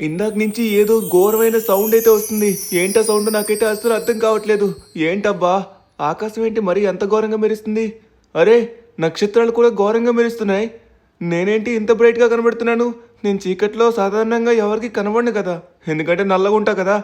ఇందాక నుంచి ఏదో ఘోరమైన సౌండ్ అయితే వస్తుంది. ఏంటా సౌండ్ నాకైతే అస్సలు అర్థం కావట్లేదు. ఏంటబ్బా! ఆకాశం ఏంటి మరీ అంత ఘోరంగా మెరుస్తుంది? అరే! నక్షత్రాలు కూడా ఘోరంగా మెరుస్తున్నాయి. నేనేంటి ఇంత బ్రైట్‌గా కనబడుతున్నాను? నేను చీకట్లో సాధారణంగా ఎవరికీ కనబడను కదా! ఎందుకంటే నల్లగుంటా కదా!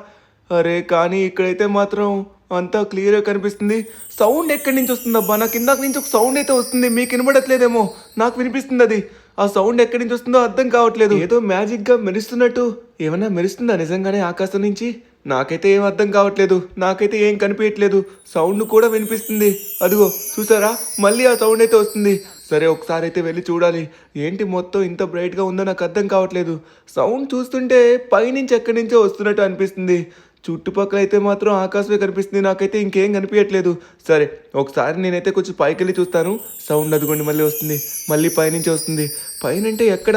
అరే! కానీ ఇక్కడైతే మాత్రం అంతా క్లియర్‌గా కనిపిస్తుంది. సౌండ్ ఎక్కడి నుంచి వస్తుందబ్బా? నాకు ఇందాక నుంచి ఒక సౌండ్ అయితే వస్తుంది. మీకు వినబడట్లేదేమో! నాకు వినిపిస్తుందది. ఆ సౌండ్ ఎక్కడి నుంచి వస్తుందో అర్థం కావట్లేదు. ఏదో మ్యాజిక్‌గా మెరుస్తున్నట్టు ఏమన్నా మెరుస్తుందా నిజంగానే ఆకాశం నుంచి? నాకైతే ఏం అర్థం కావట్లేదు. నాకైతే ఏం కనిపియట్లేదు. సౌండ్ కూడా వినిపిస్తుంది. అదిగో చూసారా? మళ్ళీ ఆ సౌండ్ అయితే వస్తుంది. సరే ఒకసారి అయితే వెళ్ళి చూడాలి. ఏంటి మొత్తం ఇంత బ్రైట్‌గా ఉందో నాకు అర్థం కావట్లేదు. సౌండ్ చూస్తుంటే పైనుంచి ఎక్కడి నుంచో వస్తున్నట్టు అనిపిస్తుంది. చుట్టుపక్కల అయితే మాత్రం ఆకాశమే కనిపిస్తుంది. నాకైతే ఇంకేం కనిపియట్లేదు. సరే ఒకసారి నేనైతే కొంచెం పైకెళ్ళి చూస్తాను. సౌండ్ అదిగోండి మళ్ళీ వస్తుంది. మళ్ళీ పైనుంచే వస్తుంది. పైనంటే ఎక్కడ?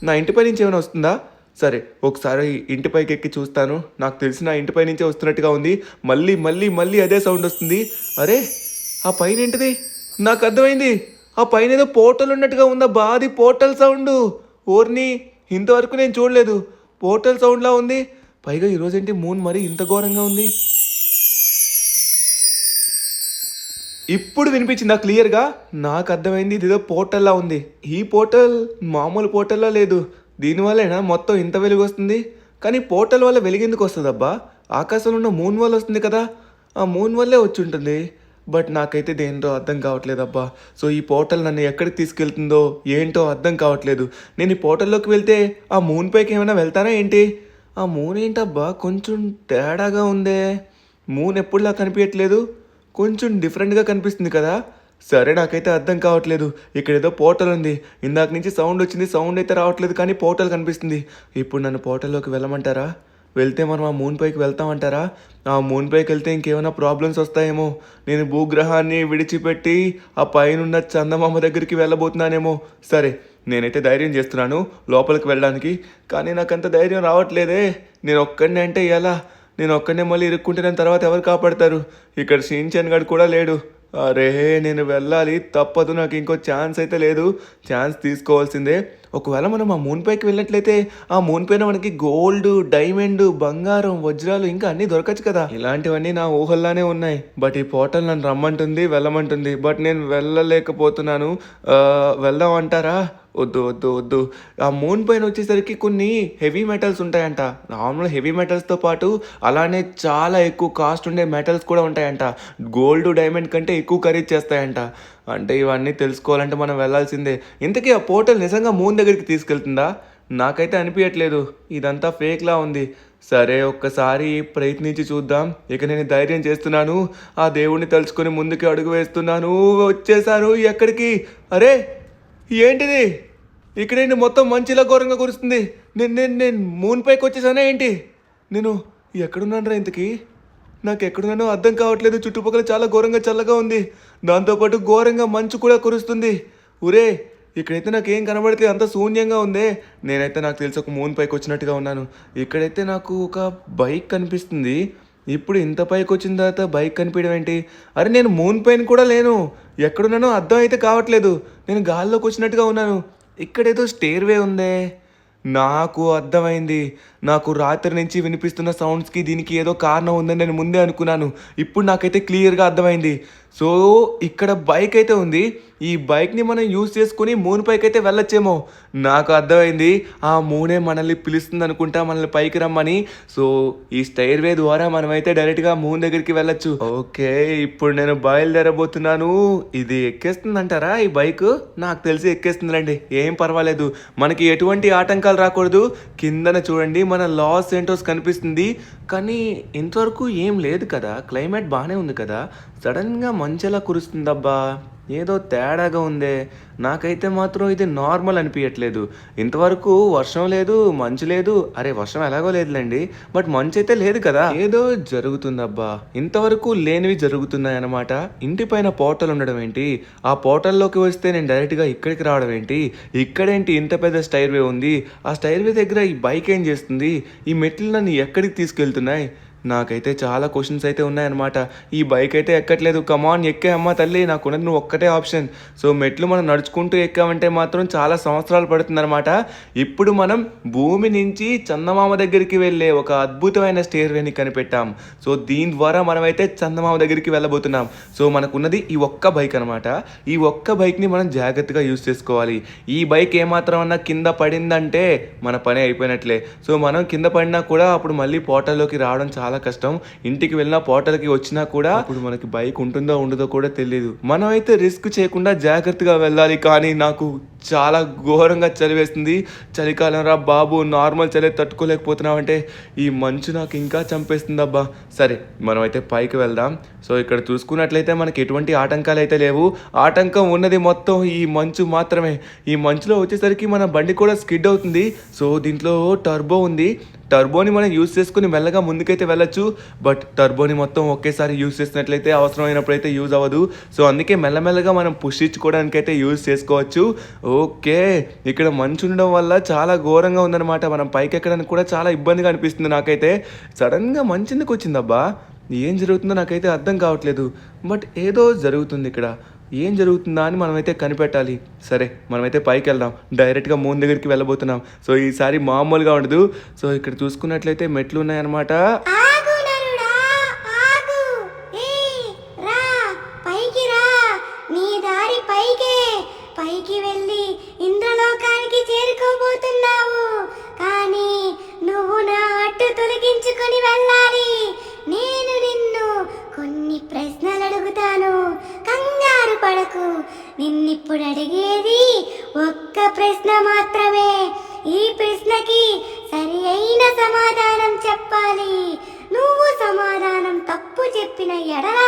నా ఇంటి పై నుంచి ఏమైనా వస్తుందా? సరే ఒకసారి ఇంటి పైకి ఎక్కి చూస్తాను. నాకు తెలిసి నా ఇంటి పై నుంచే వస్తున్నట్టుగా ఉంది. మళ్ళీ మళ్ళీ మళ్ళీ అదే సౌండ్ వస్తుంది. అరే! ఆ పైనేంటిది? నాకు అర్థమైంది. ఆ పైనేదో పోర్టల్ ఉన్నట్టుగా ఉందబ్బా! అది పోర్టల్ సౌండు. ఓర్ని! ఇంతవరకు నేను చూడలేదు. పోర్టల్ సౌండ్‌లా ఉంది. పైగా ఈరోజేంటి మూన్ మరీ ఇంత ఘోరంగా ఉంది. ఇప్పుడు వినిపించిందా క్లియర్‌గా? నాకు అర్థమైంది ఇదేదో పోర్టల్‌లా ఉంది. ఈ పోర్టల్ మామూలు పోర్టల్‌లా లేదు. దీనివల్లేనా మొత్తం ఇంత వెలుగొస్తుంది? కానీ పోర్టల్ వల్ల వెలుగెందుకు వస్తదబ్బా? ఆకాశంలో ఉన్న మూన్ వల్ల వస్తుంది కదా! ఆ మూన్ వల్లే వచ్చుంటుంది. బట్ నాకైతే దేనితో అర్థం కావట్లేదబ్బా. సో ఈ పోర్టల్ నన్ను ఎక్కడికి తీసుకెళ్తుందో ఏంటో అర్థం కావట్లేదు. నేను ఈ పోర్టల్‌లోకి వెళ్తే ఆ మూన్ పైకి ఏమైనా వెళ్తానా ఏంటి? ఆ మూన్ ఏంటబ్బా కొంచెం తేడాగా ఉందే. మూన్ ఎప్పుడులా కనిపియట్లేదు. కొంచెం డిఫరెంట్‌గా కనిపిస్తుంది కదా! సరే నాకైతే అర్థం కావట్లేదు. ఇక్కడేదో పోర్టల్ ఉంది. ఇందాక నుంచి సౌండ్ వచ్చింది. సౌండ్ అయితే రావట్లేదు కానీ పోర్టల్ కనిపిస్తుంది. ఇప్పుడు నన్ను పోర్టల్‌లోకి వెళ్ళమంటారా? వెళ్తే మనం ఆ మూన్ పైకి వెళ్తామంటారా? ఆ మూన్ పైకెళ్తే ఇంకేమైనా ప్రాబ్లమ్స్ వస్తాయేమో! నేను భూగ్రహాన్ని విడిచిపెట్టి ఆ పైనున్న చందమామ దగ్గరికి వెళ్ళబోతున్నానేమో! సరే నేనైతే ధైర్యం చేస్తున్నాను లోపలికి వెళ్ళడానికి. కానీ నాకంత ధైర్యం రావట్లేదే! నేనొక్కడినే అంటే ఎలా? నేనొక్కడినే మళ్ళీ ఇరుక్కుంటే నన్ను తర్వాత ఎవరు కాపాడతారు? ఇక్కడ షిన్‌చాన్ గాడు కూడా లేడు. అరే! నేను వెళ్ళాలి. తప్పదు. నాకు ఇంకో ఛాన్స్ అయితే లేదు. ఛాన్స్ తీసుకోవాల్సిందే. ఒకవేళ మనం ఆ మూన్ పైకి వెళ్ళినట్లయితే, ఆ మూన్ పైన మనకి గోల్డ్, డైమండ్, బంగారం, వజ్రాలు ఇంకా అన్నీ దొరకచ్చు కదా! ఇలాంటివన్నీ నా ఊహల్లానే ఉన్నాయి. బట్ ఈ పోర్టల్ నన్ను రమ్మంటుంది, వెళ్ళమంటుంది. బట్ నేను వెళ్ళలేకపోతున్నాను. వెళ్దాం అంటారా? వద్దు, వద్దు, వద్దు. ఆ మూన్ పైన వచ్చేసరికి కొన్ని హెవీ మెటల్స్ ఉంటాయంట. నార్మల్ హెవీ మెటల్స్‌తో పాటు అలానే చాలా ఎక్కువ కాస్ట్ ఉండే మెటల్స్ కూడా ఉంటాయంట. గోల్డ్, డైమండ్ కంటే ఎక్కువ ఖరీదు చేస్తాయంట. అంటే ఇవన్నీ తెలుసుకోవాలంటే మనం వెళ్ళాల్సిందే. ఇంతకీ ఆ పోర్టల్ నిజంగా మూన్ దగ్గరికి తీసుకెళ్తుందా? నాకైతే అనిపియట్లేదు. ఇదంతా ఫేక్‌లా ఉంది. సరే ఒక్కసారి ప్రయత్నించి చూద్దాం. ఇక నేను ధైర్యం చేస్తున్నాను. ఆ దేవుడిని తలుచుకొని ముందుకి అడుగు వేస్తున్నాను. వచ్చేసాను. ఎక్కడికి? అరే! ఏంటిది? ఇక్కడేంటి మొత్తం మంచిలా ఘోరంగా కురుస్తుంది. నేను నేను నేను మూన్ పైకొచ్చేసానా ఏంటి? నేను ఎక్కడున్నానురా ఇంతకీ? నాకెక్కడున్నానో అర్థం కావట్లేదు. చుట్టుపక్కల చాలా ఘోరంగా చల్లగా ఉంది. దాంతో పాటు ఘోరంగా మంచు కూడా కురుస్తుంది. ఒరేయ్! ఇక్కడైతే నాకేం కనబడట్లేదు. అంతా శూన్యంగా ఉందే. నేనైతే నాకు తెలిసి ఒక మూన్ పైకొచ్చినట్టుగా ఉన్నాను. ఇక్కడైతే నాకు ఒక బైక్ కనిపిస్తుంది. ఇప్పుడు ఇంత పైకొచ్చిన తర్వాత బైక్ కనిపియడం ఏంటి? అరే! నేను మూన్ పైన కూడా లేను. ఎక్కడున్నానో అర్థం అయితే కావట్లేదు. నేను గాల్లోకొచ్చినట్టుగా ఉన్నాను. ఇక్కడేదో స్టెయిర్‌వే ఉందే. నాకు అర్థమైంది. నాకు రాత్రి నుంచి వినిపిస్తున్న సౌండ్స్‌కి దీనికి ఏదో కారణం ఉందని నేను ముందే అనుకున్నాను. ఇప్పుడు నాకైతే క్లియర్‌గా అర్థమైంది. సో, ఇక్కడ బైక్ అయితే ఉంది. ఈ బైక్‌ని మనం యూజ్ చేసుకొని మూన్ పైకైతే వెళ్ళొచ్చేమో! నాకు అర్థమైంది. ఆ మూనే మనల్ని పిలుస్తుందనుకుంటా మనల్ని పైకి రమ్మని. సో, ఈ స్టెయిర్‌వే ద్వారా మనమైతే డైరెక్ట్‌గా మూన్ దగ్గరికి వెళ్ళొచ్చు. ఓకే. ఇప్పుడు నేను బయలుదేరబోతున్నాను. ఇది ఎక్కేస్తుందంటారా ఈ బైకు? నాకు తెలిసి ఎక్కేస్తుందిలెండి. ఏం పర్వాలేదు. మనకి ఎటువంటి ఆటంకాలు రాకూడదు. కిందన చూడండి మన లాస్ ఏంటోస్ కనిపిస్తుంది. కానీ ఇంతవరకు ఏం లేదు కదా! క్లైమేట్ బానే ఉంది కదా! సడన్‌గా మంచెలా కురుస్తుందబ్బా! ఏదో తేడాగా ఉందే. నాకైతే మాత్రం ఇది నార్మల్ అనిపియట్లేదు. ఇంతవరకు వర్షం లేదు, మంచు లేదు. అరే! వర్షం ఎలాగో లేదులెండి. బట్ మంచయితే లేదు కదా! ఏదో జరుగుతుందబ్బా! ఇంతవరకు లేనివి జరుగుతున్నాయన్నమాట. ఇంటి పైన పోర్టల్ ఉండడం ఏంటి? ఆ పోర్టల్‌లోకి వస్తే నేను డైరెక్ట్‌గా ఇక్కడికి రావడం ఏంటి? ఇక్కడేంటి ఇంత పెద్ద స్టైర్‌వే ఉంది? ఆ స్టైర్‌వే దగ్గర ఈ బైక్ ఏం చేస్తుంది? ఈ మెట్లు నన్ను ఎక్కడికి తీసుకెళ్తున్నాయి? నాకైతే చాలా క్వశ్చన్స్ అయితే ఉన్నాయన్నమాట. ఈ బైక్ అయితే ఎక్కట్లేదు. కమాన్ ఎక్కే అమ్మ తల్లి, నాకున్నది నువ్వు ఒక్కటే ఆప్షన్. సో మెట్లు మనం నడుచుకుంటూ ఎక్కామంటే మాత్రం చాలా సంవత్సరాలు పడుతుందన్నమాట. ఇప్పుడు మనం భూమి నుంచి చందమామ దగ్గరికి వెళ్ళే ఒక అద్భుతమైన స్టేర్వేని కనిపెట్టాం. సో దీని ద్వారా మనమైతే చందమామ దగ్గరికి వెళ్ళబోతున్నాం. సో మనకున్నది ఈ ఒక్క బైక్ అనమాట. ఈ ఒక్క బైక్ని మనం జాగ్రత్తగా యూజ్ చేసుకోవాలి. ఈ బైక్ ఏమాత్రం అన్నా కింద పడిందంటే మన పని అయిపోయినట్లే. సో మనం కింద పడినా కూడా అప్పుడు మళ్ళీ పోర్టల్లోకి రావడం చాలా కష్టం. ఇంటికి వెళ్ళినా పోర్టల్కి వచ్చినా కూడా అప్పుడు మనకి బైక్ ఉంటుందో ఉండదో కూడా తెలియదు. మనం అయితే రిస్క్ చేయకుండా జాగ్రత్తగా వెళ్ళాలి. కానీ నాకు చాలా ఘోరంగా చలి వేస్తుంది. చలికాలం రా బాబు, నార్మల్ చలి తట్టుకోలేకపోతున్నామంటే ఈ మంచు నాకు ఇంకా చంపేస్తుంది అబ్బా. సరే మనమైతే పైకి వెళ్దాం. సో ఇక్కడ చూసుకున్నట్లయితే మనకి ఎటువంటి ఆటంకాలు అయితే లేవు. ఆటంకం ఉన్నది మొత్తం ఈ మంచు మాత్రమే. ఈ మంచులో వచ్చేసరికి మన బండి కూడా స్కిడ్ అవుతుంది. సో దీంట్లో టర్బో ఉంది. టర్బోని మనం యూజ్ చేసుకుని మెల్లగా ముందుకైతే వెళ్ళొచ్చు. బట్ టర్బోని మొత్తం ఒకేసారి యూజ్ చేసినట్లయితే అవసరమైనప్పుడైతే యూజ్ అవ్వదు. సో అందుకే మెల్లమెల్లగా మనం పుష్ ఇచ్చుకోవడానికి అయితే యూజ్ చేసుకోవచ్చు. ఓకే, ఇక్కడ మంచు ఉండడం వల్ల చాలా ఘోరంగా ఉందన్నమాట. మనం పైకి ఎక్కడానికి కూడా చాలా ఇబ్బందిగా అనిపిస్తుంది నాకైతే. సడన్గా మంచు ఎందుకు వచ్చిందబ్బా? ఏం జరుగుతుందో నాకైతే అర్థం కావట్లేదు. బట్ ఏదో జరుగుతుంది ఇక్కడ. ఏం జరుగుతుందా అని మనమైతే కనిపెట్టాలి. సరే మనమైతే పైకి వెళ్దాం. డైరెక్ట్గా మూన్ దగ్గరికి వెళ్ళబోతున్నాం. సో ఈసారి మామూలుగా ఉండదు. సో ఇక్కడ చూసుకున్నట్లయితే మెట్లు ఉన్నాయన్నమాట. ఆగు నరుడా, ఆగు. రా, పైకి రా. నీ దారి పైకే. పైకి వెళ్ళి ఇంద్రలోకానికి చేరుకోబోతున్నావు. కానీ నువ్వు నా అడ్డు తొలగించుకొని వెళ్ళాలి. నేను నిన్ను కొన్ని ప్రశ్నలు అడుగుతాను. కంగారు పడకు. నిన్నిప్పుడు అడిగేది ఒక్క ప్రశ్న మాత్రమే. ఈ ప్రశ్నకి సరి అయిన సమాధానం చెప్పాలి. నువ్వు సమాధానం తప్పు చెప్పిన ఎడల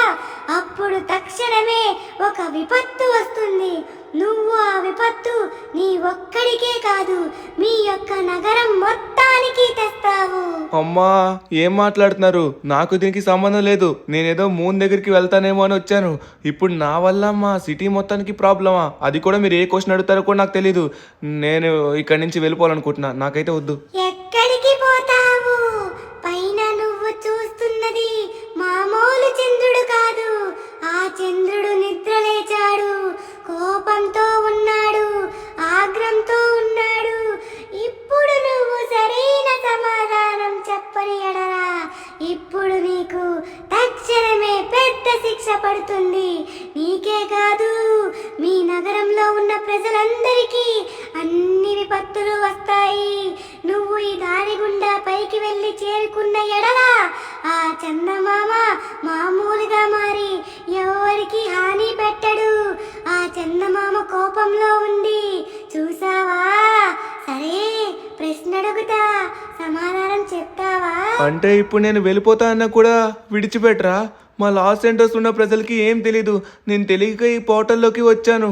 అప్పుడు తక్షణమే ఒక విపత్తు వస్తుంది. నువ్వు ఆ విపత్తు నీ ఒక్కడికే కాదు, మీ యొక్క నగరం మొత్తానికి తెస్తావు. అమ్మా, ఏం మాట్లాడుతున్నారు? నాకు దీనికి సంబంధం లేదు. నేనేదో మూన్ దగ్గరికి వెళ్తానేమో అని వచ్చాను. ఇప్పుడు నా వల్ల మా సిటీ మొత్తానికి ప్రాబ్లమా? అది కూడా మీరు ఏ క్వశ్చన్ అడుగుతారో కూడా నాకు తెలీదు. నేను ఇక్కడి నుంచి వెళ్ళిపోవాలనుకుంటున్నా. నాకైతే వద్దు. ఎక్కడికి పోతావు? పైన నువ్వు చూస్తున్నది మామూలు చంద్రుడు కాదు. ఆ చంద్రుడు నిద్రలేచాడు, కోపంతో ఉన్నాడు, ఆగ్రహంతో ఉన్నాడు. ఇప్పుడు నువ్వు సరైన సమాధానం చెప్పని ఎడలా ఇప్పుడు నీకు తక్షణమే పెద్ద శిక్ష పడుతుంది. నీకే కాదు, మీ నగరంలో ఉన్న ప్రజలందరికీ అన్ని విపత్తులు వస్తాయి. నువ్వు ఈ దారి గుండా పైకి వెళ్ళి చేరుకున్న ఎడలా ఆ చందమామ మామూలుగా మారి ఎవరికి హాని పెట్టడు. ఆ చందమామ కోపంలో ఉంది, చూసావా? సరే, ప్రశ్న అడుగుతా, సమాధానం చెప్తావా? అంటే ఇప్పుడు నేను వెళ్ళిపోతా అన్నా కూడా విడిచిపెట్టరా? మా లాస్ సెంటర్స్ ఉన్న ప్రజలకి ఏం తెలీదు. నేను తెలియక ఈ పోర్టల్లోకి వచ్చాను.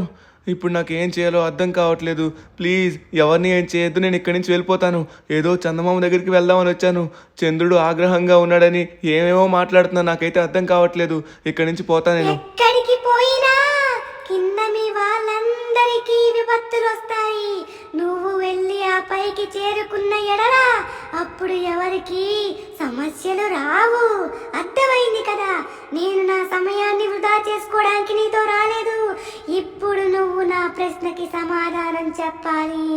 ఇప్పుడు నాకు ఏం చేయాలో అర్థం కావట్లేదు. ప్లీజ్ ఎవరిని ఏం చేయొద్దు. నేను ఇక్కడి నుంచి వెళ్ళిపోతాను. ఏదో చందమామ దగ్గరికి వెళ్దామని వచ్చాను. చంద్రుడు ఆగ్రహంగా ఉన్నాడని ఏమేమో మాట్లాడుతున్నా. నాకైతే అర్థం కావట్లేదు. ఇక్కడి నుంచి పోతా నేను. ఎక్కడికి పోయినా కింద మీ వాళ్ళందరికీ విపత్తులు వస్తాయి. నువ్వు వెళ్ళి ఆ పైకి చేరుకున్న ఎడలా అప్పుడు ఎవరికి సమస్యలు రావు. అర్థమైంది కదా? నేను నా సమయాన్ని వృధా చేసుకోవడానికి నీతో రాలేదు. ఇప్పుడు నువ్వు నా ప్రశ్నకి సమాధానం చెప్పాలి,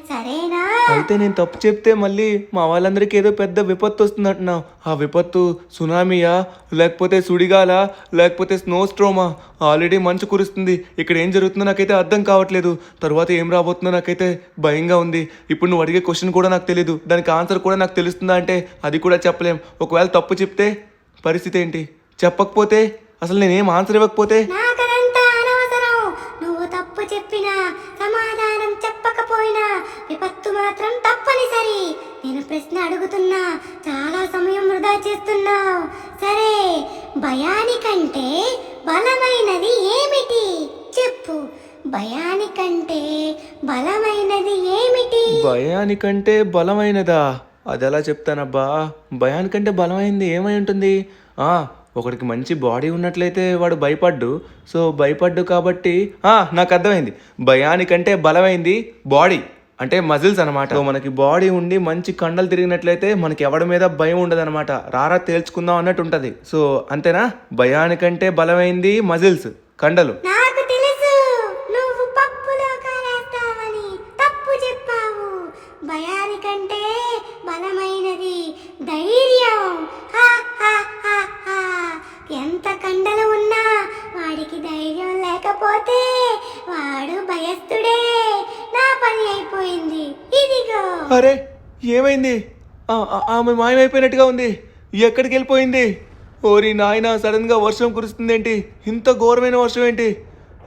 సరేనా? అయితే నేను తప్పు చెప్తే మళ్ళీ మా వాళ్ళందరికీ ఏదో పెద్ద విపత్తు వస్తుందంటున్నావు. ఆ విపత్తు సునామీయా, లేకపోతే సుడిగాలా, లేకపోతే స్నో స్ట్రోమా? ఆల్రెడీ మంచు కురుస్తుంది. ఇక్కడ ఏం జరుగుతుందో నాకైతే అర్థం కావట్లేదు. తర్వాత ఏం రాబోతుందో నాకైతే భయంగా ఉంది. ఇప్పుడు నువ్వు అడిగే క్వశ్చన్ కూడా నాకు తెలీదు. దానికి ఆన్సర్ కూడా నాకు తెలుస్తుందా అంటే అది కూడా చెప్పలేం. ఒకవేళ తప్పు చెప్తే పరిస్థితి ఏంటి? చెప్పకపోతే, అసలు నేనేం ఆన్సర్ ఇవ్వకపోతే? నాకదంతా అనవసరం. నువ్వు తప్పు చెప్పినా, సమాధానం చెప్పకపోయినా విపత్తు మాత్రం తప్పనిసరి. నేను ప్రశ్న అడుగుతున్నా, చాలా సమయం వృధా చేస్తున్నావు. సరే, భయానికంటే బలమైనది ఏమిటి చెప్పు. భయానికంటే బలమైనది ఏమిటి? భయానికంటే బలమైనదా? అది ఎలా చెప్తానబ్బా? భయానికంటే బలమైనది ఏమై ఉంటుంది? ఒకడికి మంచి బాడీ ఉన్నట్లయితే వాడు భయపడ్డు. సో భయపడ్డు కాబట్టి నాకు అర్థమైంది. భయానికంటే బలమైంది బాడీ అంటే మజిల్స్ అనమాట. మనకి బాడీ ఉండి మంచి కండలు తిరిగినట్లయితే మనకి ఎవడి మీద భయం ఉండదు అనమాట. రారా తేల్చుకుందాం అన్నట్టు ఉంటది. సో అంతేనా? భయానికంటే బలమైంది మజిల్స్, కండలు. నాకు తెలుసు నువ్వు పప్పులో కాలేస్తావని. తప్పు చెప్పావు. భయానికంటే బలమైనది ధైర్యం. హా, హా, హా, హా. ఎంత కండలు ఉన్నా వాడికి ధైర్యం లేకపోతే వాడు భయస్తుడే. నా పని అయిపోయింది. ఇదిగో. అరే ఏమైంది? ఆమె మాయమైపోయినట్టుగా ఉంది. ఎక్కడికి వెళ్ళిపోయింది? ఓరి నాయన, సడన్ గా వర్షం కురుస్తుందేంటి? ఇంత ఘోరమైన వర్షం ఏంటి?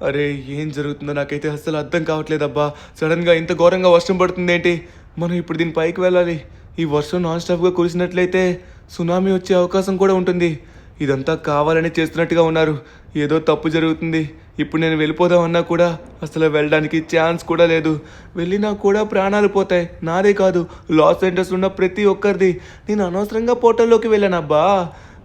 అరే ఏం జరుగుతుందో నాకైతే అస్సలు అర్థం కావట్లేదబ్బా. సడన్ గా ఇంత ఘోరంగా వర్షం పడుతుందేంటి? మనం ఇప్పుడు దీని పైకి వెళ్ళాలి. ఈ వర్షం నాన్ స్టాప్గా కురిసినట్లయితే సునామీ వచ్చే అవకాశం కూడా ఉంటుంది. ఇదంతా కావాలని చేస్తున్నట్టుగా ఉన్నారు. ఏదో తప్పు జరుగుతుంది. ఇప్పుడు నేను వెళ్ళిపోదామన్నా కూడా అసలు వెళ్ళడానికి ఛాన్స్ కూడా లేదు. వెళ్ళినా కూడా ప్రాణాలు పోతాయి. నాదే కాదు, లాస్ ఏంజల్స్ ఉన్న ప్రతి ఒక్కరిది. నేను అనవసరంగా పోర్టల్లోకి వెళ్ళానబ్బా.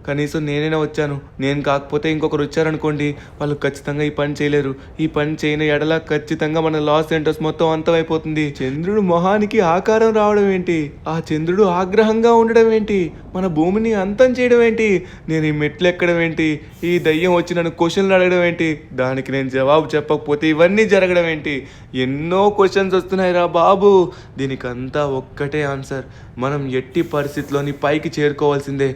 కనీసం నేనైనా వచ్చాను. నేను కాకపోతే ఇంకొకరు వచ్చారనుకోండి, వాళ్ళు ఖచ్చితంగా ఈ పని చేయలేరు. ఈ పని చేయని ఎడల ఖచ్చితంగా మన లాస్ ఏంజల్స్ మొత్తం అంతమైపోతుంది. చంద్రుడు మొహానికి ఆకారం రావడం ఏంటి? ఆ చంద్రుడు ఆగ్రహంగా ఉండడం ఏంటి? మన భూమిని అంతం చేయడం ఏంటి? నేను ఈ మెట్లు ఎక్కడం ఏంటి? ఈ దయ్యం వచ్చి నన్ను క్వశ్చన్లు అడగడం ఏంటి? దానికి నేను జవాబు చెప్పకపోతే ఇవన్నీ జరగడం ఏంటి? ఎన్నో క్వశ్చన్స్ వస్తున్నాయి రా బాబు. దీనికంతా ఒక్కటే ఆన్సర్. మనం ఎట్టి పరిస్థితిలోని పైకి చేరుకోవాల్సిందే.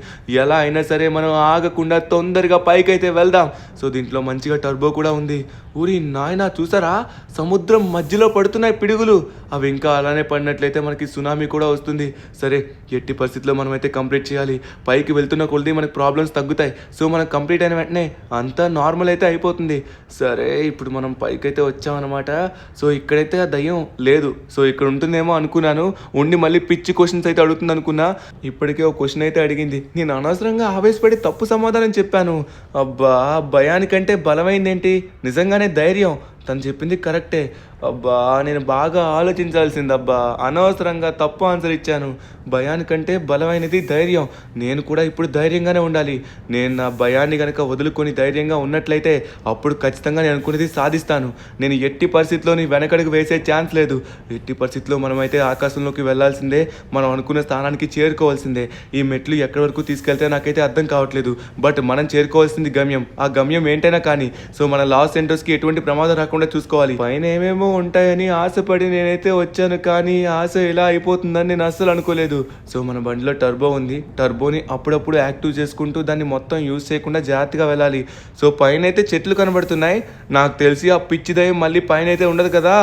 ఎలా అయినా సరే మనం ఆగకుండా తొందరగా పైకి అయితే వెళ్దాం. సో దీంట్లో మంచిగా టర్బో కూడా ఉంది. ఊరి నాయన చూసారా, సముద్రం మధ్యలో పడుతున్నాయి పిడుగులు. అవి ఇంకా అలానే పడినట్లయితే మనకి సునామీ కూడా వస్తుంది. సరే, ఎట్టి పరిస్థితిలో మనం అయితే కంప్లీట్ చేయాలి. పైకి వెళ్తున్న కొద్ది మనకి ప్రాబ్లమ్స్ తగ్గుతాయి. సో మనం కంప్లీట్ అయిన వెంటనే అంతా నార్మల్ అయితే అయిపోతుంది. సరే, ఇప్పుడు మనం పైకి అయితే వచ్చామన్నమాట. సో ఇక్కడైతే ఆ దయ్యం లేదు. సో ఇక్కడ ఉంటుందేమో అనుకున్నాను. ఉండి మళ్ళీ పిచ్చి క్వశ్చన్స్ అయితే అడుగుతుంది అనుకున్నా. ఇప్పటికే ఒక క్వశ్చన్ అయితే అడిగింది. నేను అనవసరంగా ఆవేశపడి తప్పు సమాధానం చెప్పాను. అబ్బా, భయానికంటే బలమైందేంటి? నిజంగానే ధైర్యం. తను చెప్పింది కరెక్టే. అబ్బా, నేను బాగా ఆలోచించాల్సిందబ్బా. అనవసరంగా తప్పు ఆన్సర్ ఇచ్చాను. భయానికంటే బలమైనది ధైర్యం. నేను కూడా ఇప్పుడు ధైర్యంగానే ఉండాలి. నేను నా భయాన్ని కనుక వదులుకొని ధైర్యంగా ఉన్నట్లయితే అప్పుడు ఖచ్చితంగా నేను అనుకునేది సాధిస్తాను. నేను ఎట్టి పరిస్థితిలోని వెనకడుగు వేసే ఛాన్స్ లేదు. ఎట్టి పరిస్థితిలో మనమైతే ఆకాశంలోకి వెళ్లాల్సిందే. మనం అనుకున్న స్థానానికి చేరుకోవాల్సిందే. ఈ మెట్లు ఎక్కడి వరకు తీసుకెళ్తే నాకైతే అర్థం కావట్లేదు. బట్ మనం చేరుకోవాల్సింది గమ్యం. ఆ గమ్యం ఏంటైనా కానీ. సో మన లాస్ ఏంజల్స్కి ఎటువంటి ప్రమాదం రాకుండా చూసుకోవాలి. పైన ఏమేమో ఉంటాయని ఆశపడి నేనైతే వచ్చాను, కానీ ఆశ ఇలా అయిపోతుందని నేను అస్సలు అనుకోలేదు. సో మన బండిలో టర్బో ఉంది. టర్బోని అప్పుడప్పుడు యాక్టివ్ చేసుకుంటూ దాన్ని మొత్తం యూజ్ చేయకుండా జాగ్రత్తగా వెళ్ళాలి. సో పైన అయితే చెట్లు కనబడుతున్నాయి. నాకు తెలిసి ఆ పిచ్చి దయ్యం మళ్ళీ పైన అయితే ఉండదు కదా.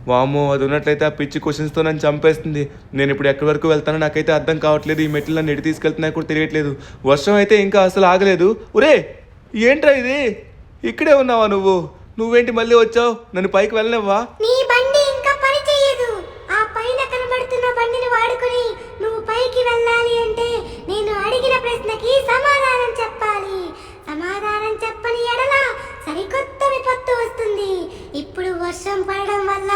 వామ్మో, అది ఉన్నట్లయితే ఆ పిచ్చి క్వశ్చన్స్తో నన్ను చంపేస్తుంది. నేను ఇప్పుడు ఎక్కడి వరకు వెళ్తానో నాకైతే అర్థం కావట్లేదు. ఈ మెట్లు నన్ను ఎటు తీసుకెళ్తున్నాయి కూడా తెలియట్లేదు. వర్షం అయితే ఇంకా అసలు ఆగలేదు. ఒరే ఏంట్రా ఇది? ఇక్కడే ఉన్నావా నువ్వు? నువ్వేంటి మళ్ళీ వచ్చావు? నన్ను పైకి వెళ్ళనివ్వా? నీ బండి ఇంకా పని చేయదు. ఆ పైన కనబడుతున్న బండిని వాడుకొని నువ్వు పైకి వెళ్ళాలి అంటే నేను అడిగిన ప్రశ్నకి సమాధానం చెప్పాలి. సమాధానం చెప్పని ఎడల సరికొత్త విపత్తు వస్తుంది. ఇప్పుడు వర్షం పడడం వల్ల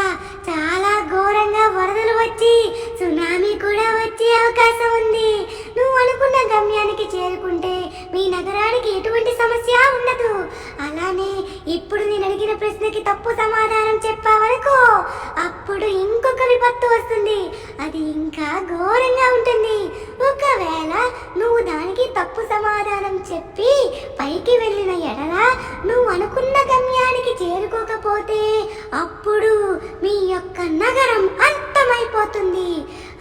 చాలా ఘోరంగా వరదలు వచ్చి సునామీ కూడా వచ్చే అవకాశం ఉంది. నువ్వు అనుకున్న గమ్యానికి చేరుకుంటే మీ నగరానికి ఎటువంటి సమస్య ఉండదు. అలానే ఇప్పుడు నేను అడిగిన ప్రశ్నకి తప్పు సమాధానం చెప్పావనుకో, అప్పుడు ఇంకొక విపత్తు వస్తుంది. అది ఇంకా ఘోరంగా ఉంటుంది. ఒకవేళ నువ్వు దానికి తప్పు సమాధానం చెప్పి పైకి వెళ్ళిన ఎడల నువ్వు అనుకున్న గమ్యానికి చేరుకోకపోతే అప్పుడు మీ యొక్క నగరం అంతమైపోతుంది.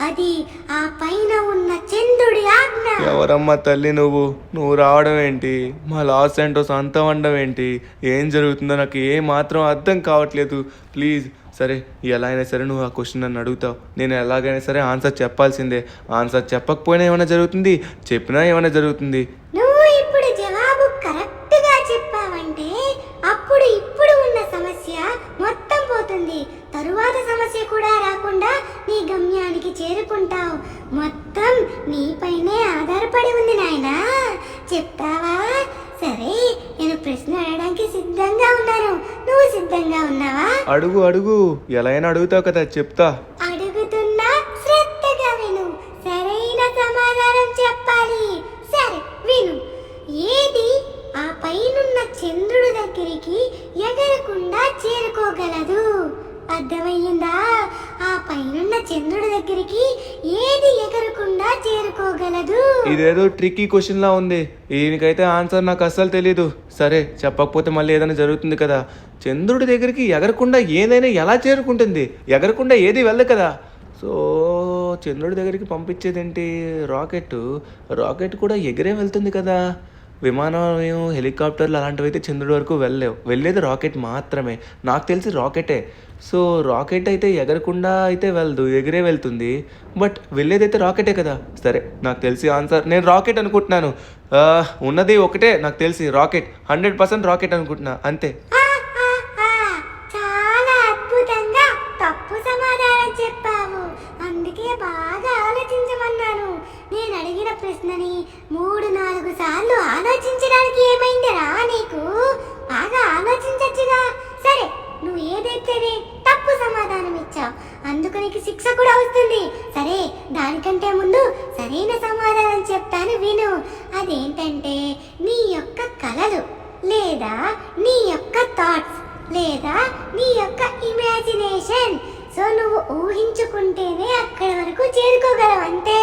అది ఆ పైన ఉన్న చంద్రుడి ఆజ్ఞ. ఎవరమ్మా తల్లి నువ్వు? నువ్వు రావడం ఏంటి? మా లాస్ ఏంజల్స్ అంతం అనడం ఏంటి? ఏం జరుగుతుందో నాకు ఏ మాత్రం అర్థం కావట్లేదు. ప్లీజ్, సరే ఎలా అయినా సరే నువ్వు ఆ క్వశ్చన్ నన్ను అడుగుతావు. నేను ఎలాగైనా సరే ఆన్సర్ చెప్పాల్సిందే. ఆన్సర్ చెప్పకపోయినా ఏమైనా జరుగుతుంది, చెప్పినా ఏమైనా జరుగుతుంది. నువ్వు ఇప్పుడు జవాబు కరెక్ట్గా చెప్పావంటే అప్పుడు ఇప్పుడు ఉన్న సమస్య మొత్తం పోతుంది. తరువాత సమస్య కూడా రాకుండా నీ గమ్యానికి చేరుకుంటావు. మొత్తం నీపైనే ఆధారపడి ఉంది నాయనా. చెప్తావా? సరే, నేను ప్రశ్న అడగడానికి సిద్ధంగా ఉన్నాను. నువ్వు సిద్ధంగా ఉన్నావా? అడుగు అడుగు, ఎలా అయినా అడుగుతావు కదా, చెప్తా. అడుగుతున్నా, శ్రద్ధగా విను. సరైన సమాధానం చెప్పాలి. సరే విను. ఏది ఆ పైనున్న చంద్రుడి దగ్గరికి ఎగరకుండా చేరుకోగలదు? అర్థమయ్యిందా? ఆ పైనున్న చేరుకోగలదు? ఇదేదో ట్రిక్కీ క్వశ్చన్ లా ఉంది. దీనికైతే ఆన్సర్ నాకు అస్సలు తెలీదు. సరే చెప్పకపోతే మళ్ళీ ఏదైనా జరుగుతుంది కదా. చంద్రుడి దగ్గరికి ఎగరకుండా ఏదైనా ఎలా చేరుకుంటుంది? ఎగరకుండా ఏది వెళ్ళదు కదా. సో చంద్రుడి దగ్గరికి పంపించేదేంటి? రాకెట్ కూడా ఎగిరే వెళ్తుంది కదా. విమానం, హెలికాప్టర్లు అలాంటివి అయితే చంద్రుడి వరకు వెళ్ళలేవు. వెళ్ళేది రాకెట్ మాత్రమే. నాకు తెలిసి రాకెటే. సో రాకెట్ అయితే ఎగరకుండా అయితే వెళ్ళదు, ఎగిరే వెళ్తుంది. బట్ వెళ్ళేదైతే రాకెటే కదా. సరే నాకు తెలిసి ఆన్సర్ నేను రాకెట్ అనుకుంటున్నాను. ఉన్నది ఒకటే నాకు తెలిసి, రాకెట్. 100% రాకెట్ అనుకుంటున్నా, అంతే. చాలా అద్భుతంగా తప్పు సమాధానం చెప్పావు. అందుకే బాగా ఆలోచించమన్నాను. నేను అడిగిన ప్రశ్నని 3-4 సార్లు ఆలోచించడానికి ఏమైందిరా నీకు? బాగా ఆలోచించచ్చుగా. సరే, నువ్వు ఏదైతేనే తప్పు సమాధానం ఇచ్చావు, అందుకు నీకు శిక్ష కూడా వస్తుంది. సరే, దానికంటే ముందు సరైన సమాధానం చెప్తాను, విను. అదేంటంటే నీ యొక్క కలలు, లేదా నీ యొక్క థాట్స్, లేదా నీ యొక్క ఇమాజినేషన్. సో నువ్వు ఊహించుకుంటేనే అక్కడి వరకు చేరుకోగలవు, అంతే.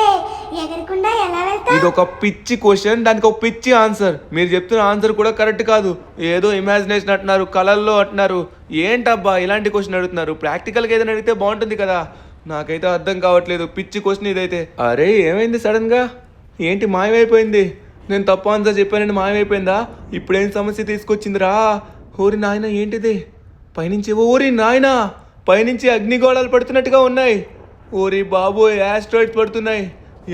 ఎగరకుండా ఎలా వెళ్తావు? ఇది ఒక పిచ్చి క్వశ్చన్, దానికి ఒక పిచ్చి ఆన్సర్. మీరు చెప్తున్న ఆన్సర్ కూడా కరెక్ట్ కాదు. ఏదో ఇమాజినేషన్ అంటున్నారు, కలల్లో అంటున్నారు. ఏంటబ్బా ఇలాంటి క్వశ్చన్ అడుగుతున్నారు? ప్రాక్టికల్గా ఏదైనా అడిగితే బాగుంటుంది కదా. నాకైతే అర్థం కావట్లేదు, పిచ్చి క్వశ్చన్ ఇదైతే. అరే ఏమైంది సడన్గా? ఏంటి మాయమైపోయింది? నేను తప్పు ఆన్సర్ చెప్పానని మాయమైపోయిందా? ఇప్పుడేం సమస్య తీసుకొచ్చిందిరా? ఓరి నాయన ఏంటిది? పైనుంచి ఓరి నాయనా, పైనుంచి అగ్నిగోళాలు పడుతున్నట్టుగా ఉన్నాయి. ఓరి బాబోయ్, యాస్ట్రాయిడ్స్ పడుతున్నాయి.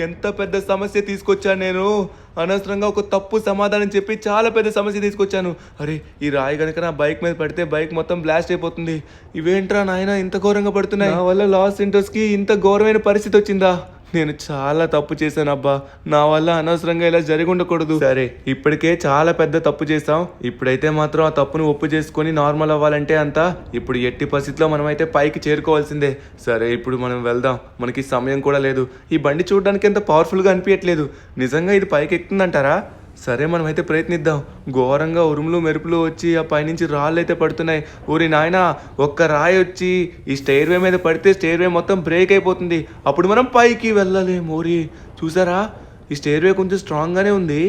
ఎంత పెద్ద సమస్య తీసుకొచ్చాను నేను. అనవసరంగా ఒక తప్పు సమాధానం చెప్పి చాలా పెద్ద సమస్య తీసుకొచ్చాను. అరే ఈ రాయి కనుక నా బైక్ మీద పడితే బైక్ మొత్తం బ్లాస్ట్ అయిపోతుంది. ఇవేంట్రా నాయన ఇంత ఘోరంగా పడుతున్నాయి? నా వల్ల లాస్ ఏంజల్స్కి ఇంత ఘోరమైన పరిస్థితి వచ్చిందా? నేను చాలా తప్పు చేశాను అబ్బా. నా వల్ల అనవసరంగా ఇలా జరిగి ఉండకూడదు. సరే ఇప్పటికే చాలా పెద్ద తప్పు చేసాం. ఇప్పుడైతే మాత్రం ఆ తప్పును ఒప్పు చేసుకొని నార్మల్ అవ్వాలంటే అంతా ఇప్పుడు ఎట్టి పరిస్థితిలో మనమైతే పైకి చేరుకోవాల్సిందే. సరే ఇప్పుడు మనం వెళ్దాం, మనకి సమయం కూడా లేదు. ఈ బండి చూడడానికి ఎంత పవర్ఫుల్గా అనిపించట్లేదు. నిజంగా ఇది పైకి ఎక్కుతుందంటారా? సరే మనమైతే ప్రయత్నిద్దాం. ఘోరంగా ఉరుములు మెరుపులు వచ్చి ఆ పైనుంచి రాళ్ళు అయితే పడుతున్నాయి. ఊరి నాయన, ఒక్క రాయి వచ్చి ఈ స్టైర్వే మీద పడితే స్టైర్వే మొత్తం బ్రేక్ అయిపోతుంది. అప్పుడు మనం పైకి వెళ్ళలేము. ఊరి చూసారా, ఈ స్టైర్వే కొంచెం స్ట్రాంగ్గానే ఉంది.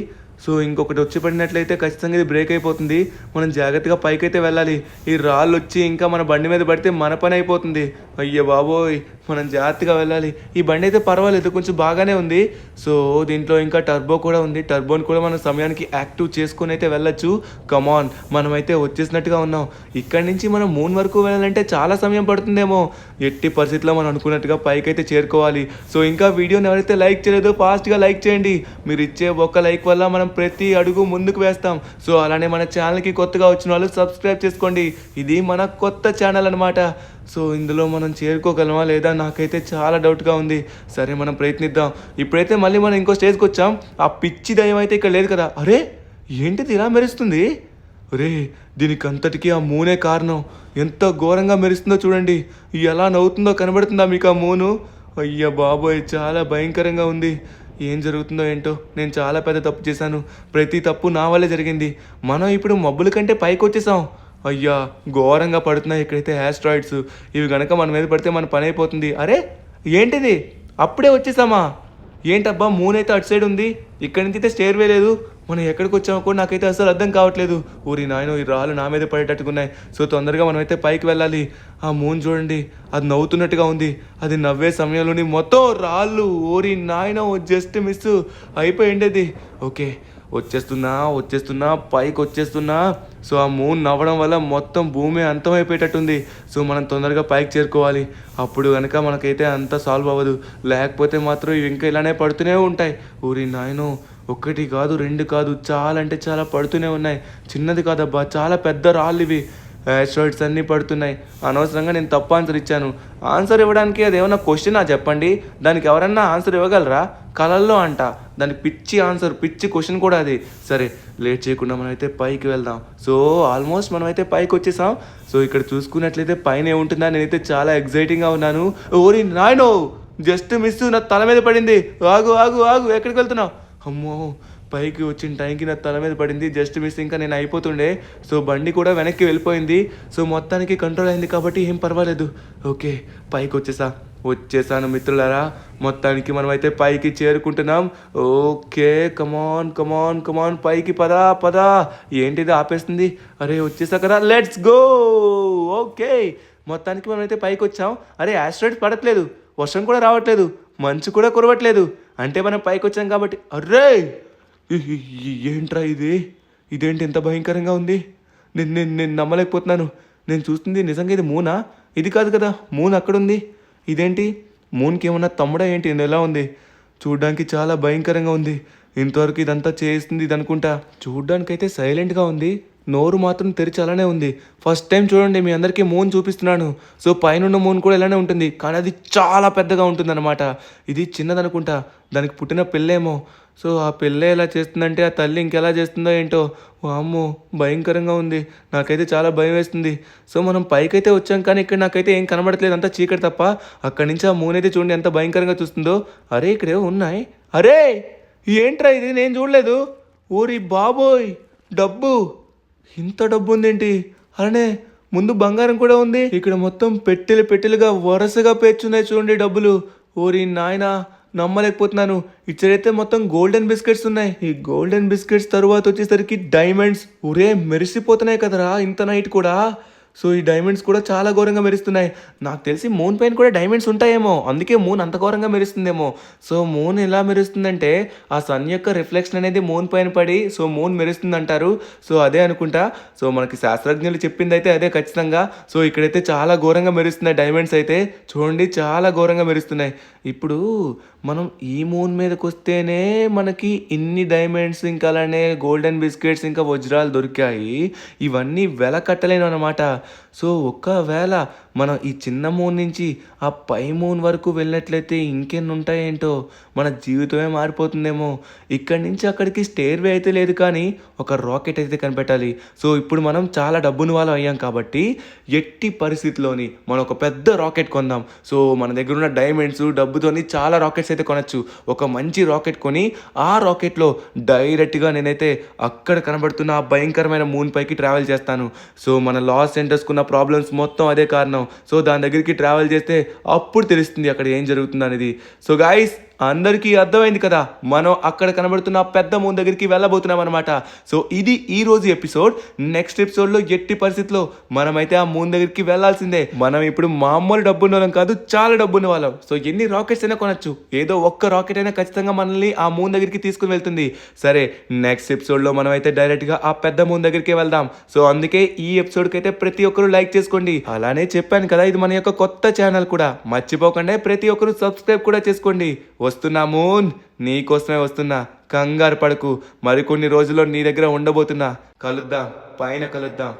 సో ఇంకొకటి వచ్చి పడినట్లయితే ఖచ్చితంగా ఇది బ్రేక్ అయిపోతుంది. మనం జాగ్రత్తగా పైకైతే వెళ్ళాలి. ఈ రాళ్ళు వచ్చి ఇంకా మన బండి మీద పడితే మన పని అయిపోతుంది. అయ్యో బాబోయ్, మనం జాగ్రత్తగా వెళ్ళాలి. ఈ బండి అయితే పర్వాలేదు, కొంచెం బాగానే ఉంది. సో దీంట్లో ఇంకా టర్బో కూడా ఉంది. టర్బోని కూడా మనం సమయానికి యాక్టివ్ చేసుకొని అయితే వెళ్ళొచ్చు. కమాన్, మనమైతే వచ్చేసినట్టుగా ఉన్నాం. ఇక్కడి నుంచి మనం మూన్ వరకు వెళ్ళాలంటే చాలా సమయం పడుతుందేమో. ఎట్టి పరిస్థితిలో మనం అనుకున్నట్టుగా పైకి అయితే చేరుకోవాలి. సో ఇంకా వీడియోని ఎవరైతే లైక్ చేయలేదో ఫాస్ట్గా లైక్ చేయండి. మీరు ఇచ్చే ఒక్క లైక్ వల్ల మనం ప్రతి అడుగు ముందుకు వేస్తాం. సో అలానే మన ఛానల్కి కొత్తగా వచ్చిన వాళ్ళు సబ్స్క్రైబ్ చేసుకోండి. ఇది మన కొత్త ఛానల్ అనమాట. సో ఇందులో మనం చేరుకోగలమా లేదా నాకైతే చాలా డౌట్గా ఉంది. సరే మనం ప్రయత్నిద్దాం. ఇప్పుడైతే మళ్ళీ మనం ఇంకో స్టేజ్కి వచ్చాం. ఆ పిచ్చి దయ్యం అయితే ఇక్కడ లేదు కదా. అరే ఏంటిది ఇలా మెరుస్తుంది? అరే దీనికి అంతటికీ ఆ మూనే కారణం. ఎంత ఘోరంగా మెరుస్తుందో చూడండి. ఎలా నవ్వుతుందో కనబడుతుందా మీకు ఆ మూను? అయ్య బాబోయ్, చాలా భయంకరంగా ఉంది. ఏం జరుగుతుందో ఏంటో. నేను చాలా పెద్ద తప్పు చేశాను. ప్రతి తప్పు నా వల్లే జరిగింది. మనం ఇప్పుడు మబ్బుల కంటే పైకి వచ్చేసాం. అయ్యా ఘోరంగా పడుతున్నాయి ఇక్కడైతే యాస్ట్రాయిడ్స్. ఇవి కనుక మన మీద పడితే మన పని అయిపోతుంది. అరే ఏంటిది, అప్పుడే వచ్చేసామా? ఏంటబ్బా మూన్ అయితే అటు సైడ్ ఉంది, ఇక్కడి నుంచి అయితే స్టేర్వే లేదు. మనం ఎక్కడికి వచ్చామో కూడా నాకైతే అసలు అర్థం కావట్లేదు. ఊరి నాయన, ఈ రాళ్ళు నా మీద పడేటట్టుకున్నాయి. సో తొందరగా మనమైతే పైకి వెళ్ళాలి. ఆ మూన్ చూడండి, అది నవ్వుతున్నట్టుగా ఉంది. అది నవ్వే సమయంలోని మొత్తం రాళ్ళు. ఊరి నాయన, జస్ట్ మిస్ అయిపోయింది అది. ఓకే వచ్చేస్తున్నా పైకి వచ్చేస్తున్నా. సో ఆ మూన్ నవ్వడం వల్ల మొత్తం భూమి అంతమైపోయేటట్టుంది. సో మనం తొందరగా పైకి చేరుకోవాలి. అప్పుడు కనుక మనకైతే అంత సాల్వ్ అవ్వదు. లేకపోతే మాత్రం ఇవి ఇంకా ఇలానే పడుతూనే ఉంటాయి. ఊరి నాయనో, 1 కాదు 2 కాదు, చాలా అంటే చాలా పడుతూనే ఉన్నాయి. చిన్నది కాదబ్బా, చాలా పెద్ద రాళ్ళు ఇవి. యాస్ట్రాయిడ్స్ అన్నీ పడుతున్నాయి. అనవసరంగా నేను తప్పు ఆన్సర్ ఇచ్చాను. ఆన్సర్ ఇవ్వడానికి అది ఏమన్నా క్వశ్చనా చెప్పండి? దానికి ఎవరన్నా ఆన్సర్ ఇవ్వగలరా? కలల్లో అంట. దానికి పిచ్చి ఆన్సర్, పిచ్చి క్వశ్చన్ కూడా అది. సరే లేట్ చేయకుండా మనమైతే పైకి వెళ్దాం. సో ఆల్మోస్ట్ మనమైతే పైకి వచ్చేసాం. సో ఇక్కడ చూసుకున్నట్లయితే పైన ఏముంటుందా, నేనైతే చాలా ఎగ్జైటింగ్గా ఉన్నాను. ఓరి నాయనో, జస్ట్ మిస్, నా తల మీద పడింది. ఆగు ఆగు ఆగు, ఎక్కడికి వెళ్తున్నావు? అమ్మో, పైకి వచ్చిన టైంకి నా తల మీద పడింది. జస్ట్ మిస్, ఇంకా నేను అయిపోతుండే. సో బండి కూడా వెనక్కి వెళ్ళిపోయింది. సో మొత్తానికి కంట్రోల్ అయింది కాబట్టి ఏం పర్వాలేదు. ఓకే పైకి వచ్చేసా. వచ్చేసాను మిత్రులారా. మొత్తానికి మనమైతే పైకి చేరుకుంటున్నాం. ఓకే, కమాన్ కమాన్ కమాన్, పైకి పదా పదా. ఏంటిది ఆపేస్తుంది? అరే వచ్చేసా కదా, లెట్స్ గో. ఓకే, మొత్తానికి మనమైతే పైకి వచ్చాం. అరే యాస్ట్రాయిడ్స్ పడట్లేదు, వర్షం కూడా రావట్లేదు, మంచు కూడా కురవట్లేదు. అంటే మనం పైకి వచ్చాం కాబట్టి. అర్రే ఏంట్రా ఇది? ఇదేంటి ఇంత భయంకరంగా ఉంది? నేను నమ్మలేకపోతున్నాను. నేను చూస్తుంది నిజంగా ఇది మూనా? ఇది కాదు కదా, మూన్ అక్కడుంది. ఇదేంటి, మూన్కి ఏమన్నా తమ్ముడా ఏంటి? ఇది ఎలా ఉంది? చూడ్డానికి చాలా భయంకరంగా ఉంది. ఇంతవరకు ఇదంతా చేస్తుంది ఇది అనుకుంటా. చూడ్డానికైతే సైలెంట్గా ఉంది, నోరు మాత్రం తెరిచి అలానే ఉంది. ఫస్ట్ టైం చూడండి, మీ అందరికీ మూన్ చూపిస్తున్నాను. సో పైన మూన్ కూడా ఇలానే ఉంటుంది, కానీ అది చాలా పెద్దగా ఉంటుందన్నమాట. ఇది చిన్నదనుకుంటా, దానికి పుట్టిన పిల్లేమో. సో ఆ పిల్ల ఎలా చేస్తుందంటే ఆ తల్లి ఇంకెలా చేస్తుందో ఏంటో. వామ్మో, భయంకరంగా ఉంది. నాకైతే చాలా భయం వేస్తుంది. సో మనం పైకైతే వచ్చాం, కానీ ఇక్కడ నాకైతే ఏం కనబడట్లేదు, అంతా చీకటి తప్ప. అక్కడి నుంచి ఆ మూన్ అయితే చూడండి ఎంత భయంకరంగా చూస్తుందో. అరే ఇక్కడేవో ఉన్నాయి. అరే ఏంట్రా ఇది? నేను చూడలేదు. ఓరి బాబోయ్, డబ్బు! ఇంత డబ్బు ఉందేంటి? అలానే ముందు బంగారం కూడా ఉంది. ఇక్కడ మొత్తం పెట్టెలు పెట్టెలుగా వరుసగా పేర్చున్నాయి చూడండి డబ్బులు. ఓరి నాయనా, నమ్మలేకపోతున్నాను. ఇచ్చడైతే మొత్తం గోల్డెన్ బిస్కెట్స్ ఉన్నాయి. ఈ గోల్డెన్ బిస్కెట్స్ తరువాత వచ్చేసరికి డైమండ్స్. ఒరే మెరిసిపోతున్నాయి కదరా ఇంత నైట్ కూడా. సో ఈ డైమండ్స్ కూడా చాలా ఘోరంగా మెరుస్తున్నాయి. నాకు తెలిసి మూన్ పైన కూడా డైమండ్స్ ఉంటాయేమో, అందుకే మూన్ అంత ఘోరంగా మెరుస్తుందేమో. సో మూన్ ఎలా మెరుస్తుందంటే ఆ సన్ యొక్క రిఫ్లెక్షన్ అనేది మూన్ పైన పడి సో మూన్ మెరుస్తుంది అంటారు. సో అదే అనుకుంటా. సో మనకి శాస్త్రజ్ఞులు చెప్పింది అయితే అదే ఖచ్చితంగా. సో ఇక్కడైతే చాలా ఘోరంగా మెరుస్తున్నాయి డైమండ్స్ అయితే. చూడండి చాలా ఘోరంగా మెరుస్తున్నాయి. ఇప్పుడు మనం ఈ మూన్ మీదకి వస్తేనే మనకి ఇన్ని డైమండ్స్, ఇంకా అలానే గోల్డెన్ బిస్కెట్స్, ఇంకా వజ్రాలు దొరికాయి. ఇవన్నీ వెల కట్టలేను అనమాట. సో ఒకవేళ మనం ఈ చిన్న మూన్ నుంచి ఆ పై మూన్ వరకు వెళ్ళినట్లయితే ఇంకెన్ని ఉంటాయేంటో, మన జీవితమే మారిపోతుందేమో. ఇక్కడి నుంచి అక్కడికి స్టేర్వే అయితే లేదు, కానీ ఒక రాకెట్ అయితే కనిపెట్టాలి. సో ఇప్పుడు మనం చాలా డబ్బుని వాళ్ళం అయ్యాం కాబట్టి ఎట్టి పరిస్థితిలోని మనం ఒక పెద్ద రాకెట్ కొందాం. సో మన దగ్గర ఉన్న డైమండ్స్ డబ్బుతోని చాలా రాకెట్స్ అయితే కొనచ్చు. ఒక మంచి రాకెట్ కొని ఆ రాకెట్లో డైరెక్ట్గా నేనైతే అక్కడ కనబడుతున్న ఆ భయంకరమైన మూన్ పైకి ట్రావెల్ చేస్తాను. సో మన లాస్ ఏంజల్స్కున్న ప్రాబ్లమ్స్ మొత్తం అదే కారణం. సో దాని దగ్గరికి ట్రావెల్ చేస్తే అప్పుడు తెలుస్తుంది అక్కడ ఏం జరుగుతుంది అనేది. సో గైస్, అందరికీ అర్థమైంది కదా, మనం అక్కడ కనబడుతున్న పెద్ద మూన్ దగ్గరికి వెళ్ళబోతున్నాం అనమాట. సో ఇది ఈ రోజు ఎపిసోడ్. నెక్స్ట్ ఎపిసోడ్లో ఎట్టి పరిస్థితిలో మనమైతే ఆ మూన్ దగ్గరికి వెళ్ళాల్సిందే. మనం ఇప్పుడు మామూలు డబ్బున్న వాళ్ళం కాదు, చాలా డబ్బున్న వాళ్ళం. సో ఎన్ని రాకెట్స్ అయినా కొనచ్చు, ఏదో ఒక్క రాకెట్ అయినా ఖచ్చితంగా మనల్ని ఆ మూన్ దగ్గరికి తీసుకుని వెళ్తుంది. సరే, నెక్స్ట్ ఎపిసోడ్లో మనమైతే డైరెక్ట్గా ఆ పెద్ద మూన్ దగ్గరికి వెళ్దాం. సో అందుకే ఈ ఎపిసోడ్కి అయితే ప్రతి ఒక్కరు లైక్ చేసుకోండి. అలానే చెప్పాను కదా, ఇది మన యొక్క కొత్త ఛానల్ కూడా, మర్చిపోకుండా ప్రతి ఒక్కరు సబ్స్క్రైబ్ కూడా చేసుకోండి. వస్తున్నా మూన్, నీకోసమే వస్తున్నా, కంగారు పడకు. మరికొన్ని రోజుల్లో నీ దగ్గర ఉండబోతున్నా. కలుద్దాం, పైన కలుద్దాం.